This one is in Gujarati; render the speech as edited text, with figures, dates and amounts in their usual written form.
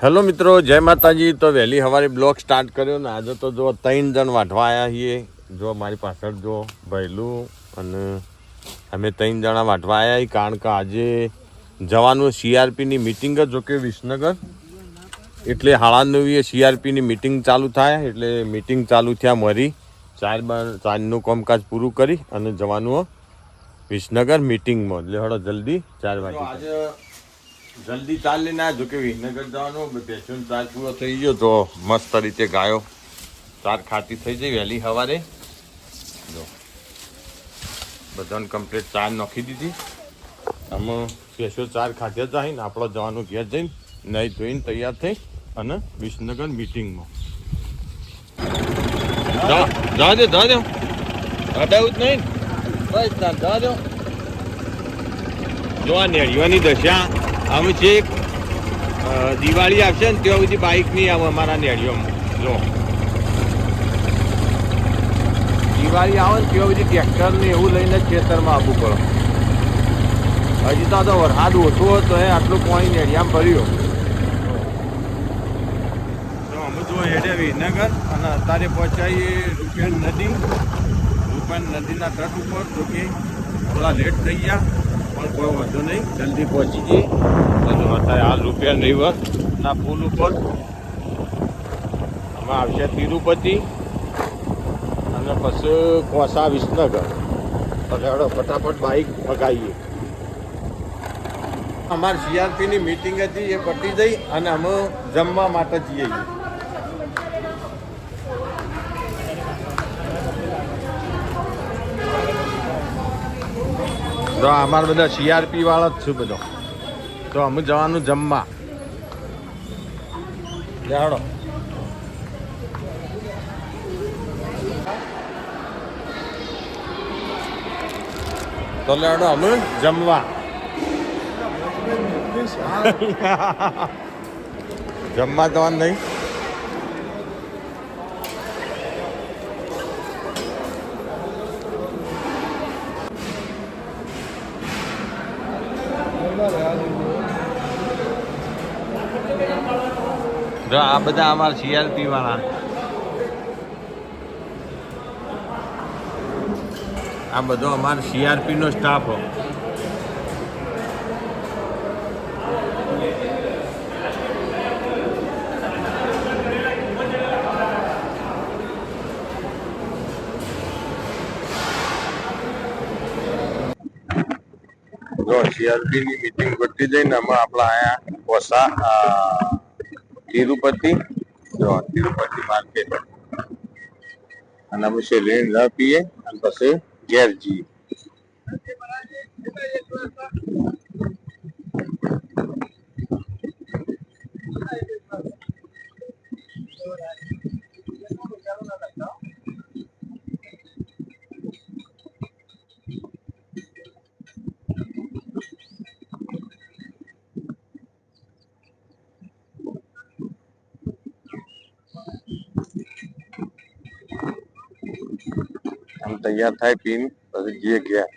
હેલો મિત્રો, જય માતાજી। તો વહેલી સવારે બ્લોગ સ્ટાર્ટ કર્યો ને આજે તો જો 3 જણ વાઢવા આવ્યા છીએ। જો મારી પાછળ જો ભૈલું અને અમે 3 જણા વાઢવા આવ્યા છીએ કારણ કે આજે જવાનું CRPની મિટિંગ જ જો કે વિસનગર એટલે 9:30 CRPની મિટિંગ ચાલુ થાય એટલે મિટિંગ ચાલુ થયા મરી 4 કામકાજ પૂરું કરી અને જવાનું વિસનગર મિટિંગમાં એટલે હળો જલ્દી 4 વાગે આજે જલ્દી ચાલ લઈને આવ્યા। જો કે વિસનગર જવાનું પેશન્ટ ચાર્જ પૂરો થઈ ગયો તો મસ્ત રીતે ગાયો ચાર ખાતી થઈ જાય વહેલી સવારે। જો બધાને કમ્પ્લીટ ચાર નાખી દીધી। અમે પેશો ચાર ખાધ્યા જાય ને આપણો જવાનું ઘેર જઈને નહીં ધોઈને તૈયાર થઈ અને વિસનગર મિટિંગમાં જવા દો હટાવું જ નહીં બસ જવા દો। જો આ નેળીઓની દશા અમે છે દિવાળી આવશે ને ત્યાં બધી બાઇક નહીં આવે અમારા નેળીઓમાં। જો દિવાળી આવે ને ત્યાં બધી ટ્રેક્ટર ને એવું લઈને જ ખેતરમાં આવવું પડે। હજી તો વરસાદ ઓછો હતો એ આટલું પાણી નેળિયામાં ભર્યો તો અમે જો હેડે વિસનગર અને અત્યારે પહોંચાઈએ રૂપિયાન નદીના તટ ઉપર તો કે થોડા લેટ થઈ ગયા પણ કોઈ વાંધો નહીં જલ્દી પહોંચી જઈએ। અત્યારે હાલ રૂપિયા ના પુલ ઉપર આમાં આવશે તિરુપતિ અને પછી કોસા વિસનગર તો ફટાફટ બાઇક ભગાવીએ। અમારી CRPની મિટિંગ હતી એ પતી જઈ અને અમે જમવા માટે જઈએ। તો અમારા બધા CRP વાળા જ છું બધો તો અમે જવાનું જમવા લેડો। તો લેડો અમે જમવા જવાનું નહીં જો આ બધા અમારા CRP વાળા આ બધો અમારો CRP નો સ્ટાફ જો CRPની મિટિંગ પતી જઈને અમે આપણા આયા કોસા તિરુપતિ જો તિરુપતિ માર્કેટ અને પછી રેન ના પીએ અને પછી ઘેર જઈએ। हम तैयार થાય પીને પછી જઈએ ઘેર।